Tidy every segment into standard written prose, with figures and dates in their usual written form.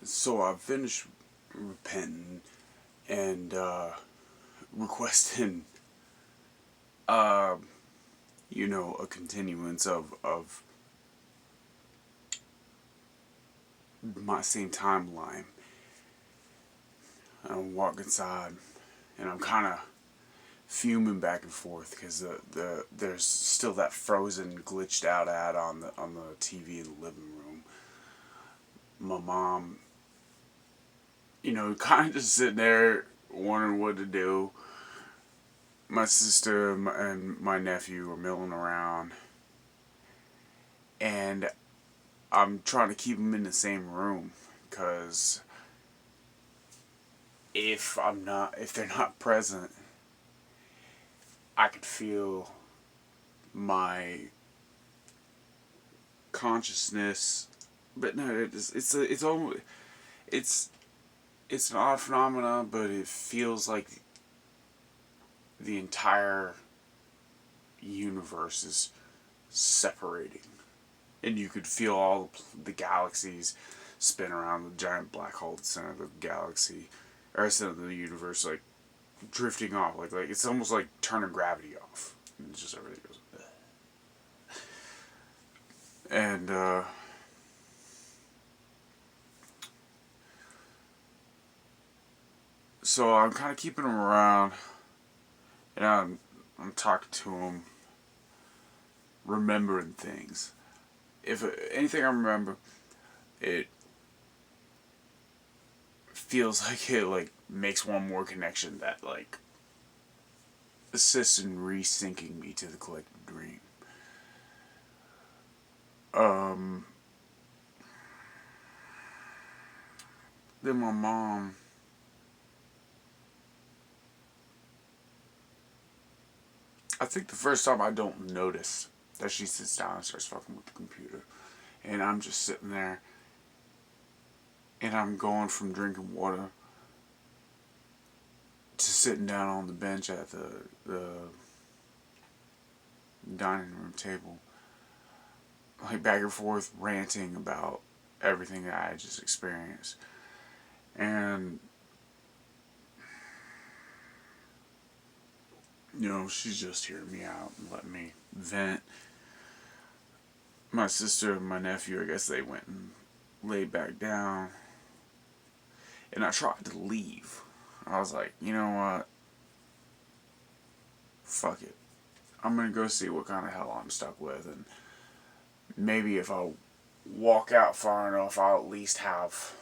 So I finished repenting and requesting, uh, a continuance of my same timeline. I walk inside, and I'm kind of fuming back and forth because there's still that frozen glitched out ad on the TV in the living room. My mom, kind of just sitting there wondering what to do. My sister and my nephew are milling around, and I'm trying to keep them in the same room because if they're not present, I could feel my consciousness. But no, it's it's an odd phenomenon, but it feels like the entire universe is separating, and you could feel all the galaxies spin around the giant black hole at the center of the galaxy, or center of the universe, like drifting off, like it's almost like turning gravity off. And it's just everything goes. And so I'm kind of keeping him around, and I'm talking to him, remembering things. If anything I remember, it feels like it like makes one more connection that like assists in resyncing me to the collective dream. Um, then my mom, I think the first time I don't notice that she sits down and starts fucking with the computer, and I'm just sitting there, and I'm going from drinking water to sitting down on the bench at the dining room table, like back and forth ranting about everything that I just experienced. And, she's just hearing me out and letting me vent. My sister and my nephew, I guess they went and laid back down. And I tried to leave. I was like, you know what? Fuck it. I'm gonna go see what kind of hell I'm stuck with, and maybe if I walk out far enough, I'll at least have,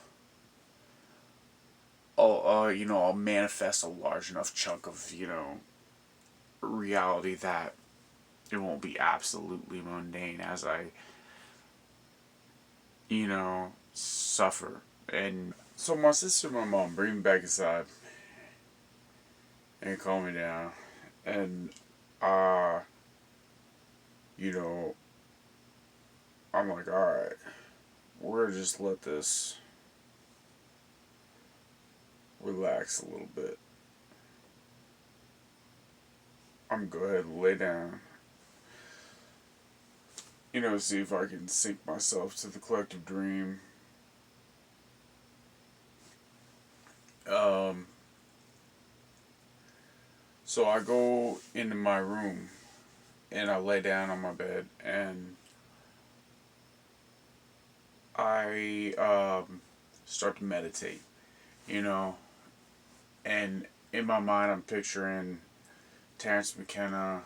I'll manifest a large enough chunk of, reality that it won't be absolutely mundane as I, suffer. And so my sister and my mom bring me back inside and calm me down, and uh, you know, I'm like, all right, we're gonna just let this relax a little bit. I'm gonna go ahead and lay down. See if I can sync myself to the collective dream. Um, so I go into my room and I lay down on my bed and I start to meditate, you know, and in my mind I'm picturing Terrence McKenna,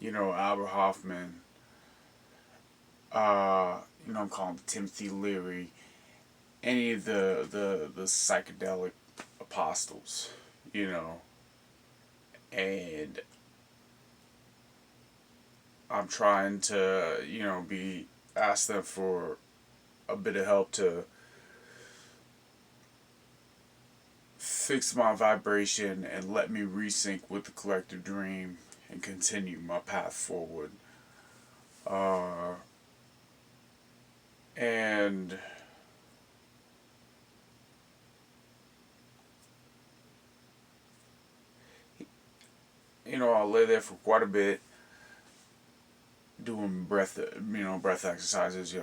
Albert Hoffman, I'm calling Timothy Leary, any of the psychedelic apostles, you know, and I'm trying to, be ask them for a bit of help to fix my vibration and let me resync with the collective dream and continue my path forward. Uh, and I lay there for quite a bit, doing breath exercises.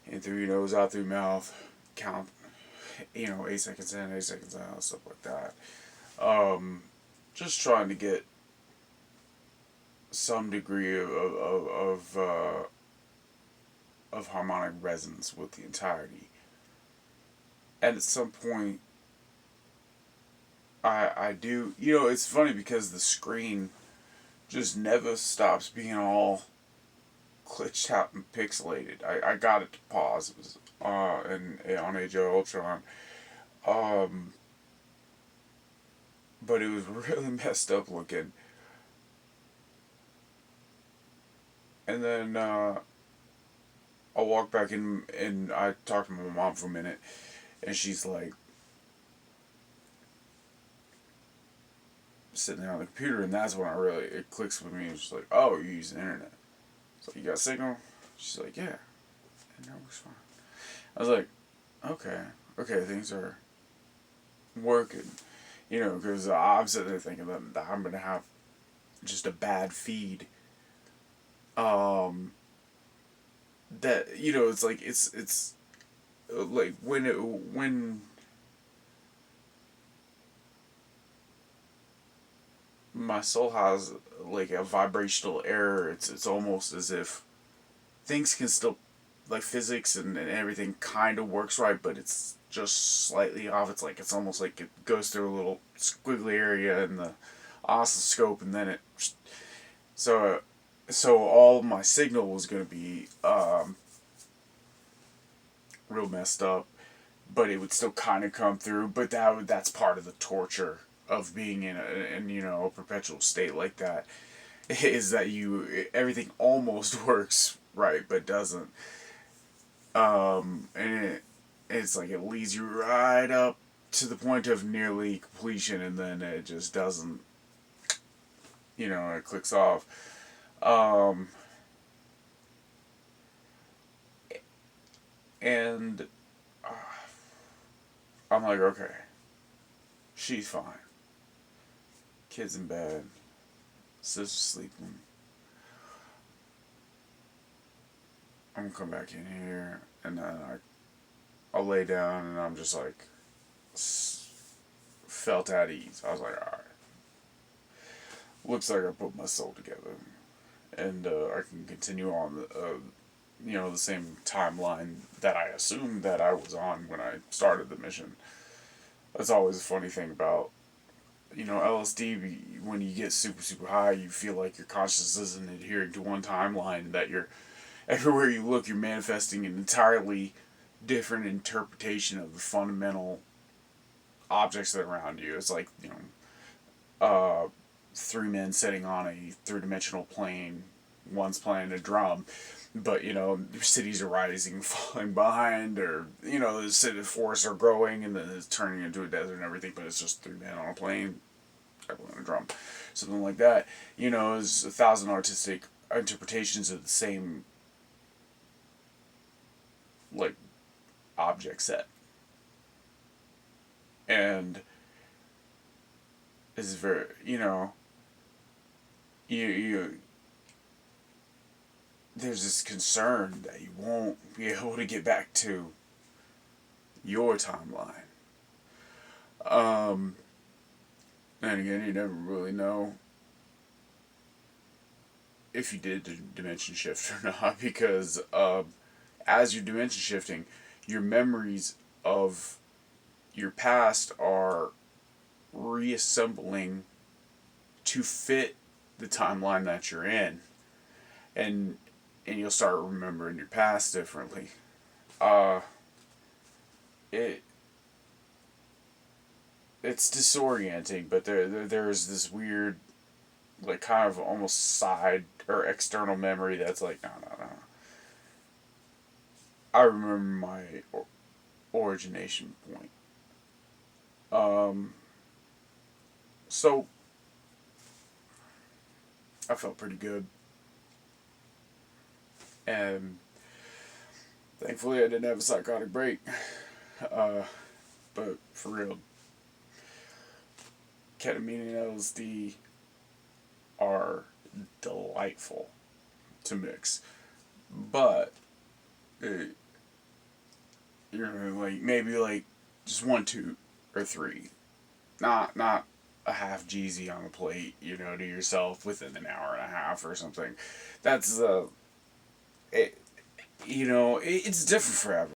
In through your nose, out through your mouth, count, 8 seconds in, 8 seconds out, stuff like that. Just trying to get some degree of harmonic resonance with the entirety. And at some point, I do. It's funny because the screen just never stops being all glitched out and pixelated. I got it to pause. It was on Age of Ultron. But it was really messed up looking. And then I walked back in and I talked to my mom for a minute, and she's like sitting there on the computer, and that's when it clicks with me. It's like, oh, you use the internet. It's like, you got signal? She's like, yeah. And that works fine. I was like, okay, things are working. Because I'm sitting there thinking that I'm going to have just a bad feed. That, it's like, it's like when my soul has like a vibrational error, it's almost as if things can still, like physics and everything kind of works right, but it's just slightly off. It's almost like it goes through a little squiggly area in the oscilloscope, and then so all my signal was going to be real messed up, but it would still kind of come through. But that's part of the torture of being in a perpetual state like that, is that everything almost works right but doesn't. And it's like it leads you right up to the point of nearly completion, and then it just doesn't. It clicks off. And I'm like, okay, she's fine. Kids in bed, sister's sleeping. I'm gonna come back in here, and then I'll lay down, and I'm just like felt at ease. I was like, all right, looks like I put my soul together, and I can continue on the same timeline that I assumed that I was on when I started the mission. That's always a funny thing about LSD. When you get super super high, you feel like your consciousness isn't adhering to one timeline, that you're everywhere you look, you're manifesting an entirely different interpretation of the fundamental objects that are around you. It's like, three men sitting on a three-dimensional plane, one's playing a drum, but, cities are rising, falling behind, or, the city forests are growing, and then it's turning into a desert and everything, but it's just three men on a plane, playing a drum. Something like that. There's 1,000 artistic interpretations of the same like object set, and it's very you there's this concern that you won't be able to get back to your timeline. And again, you never really know if you did the dimension shift or not, because as you're dimension shifting, your memories of your past are reassembling to fit the timeline that you're in, and you'll start remembering your past differently. It's disorienting, but there's this weird, like, kind of almost side or external memory that's like, no. I remember my origination point. So I felt pretty good, and thankfully I didn't have a psychotic break. But for real, ketamine and LSD are delightful to mix. But, like, maybe, like, just one, two, or three. Not a half Jeezy on the plate, to yourself within an hour and a half or something. That's, it, it's different for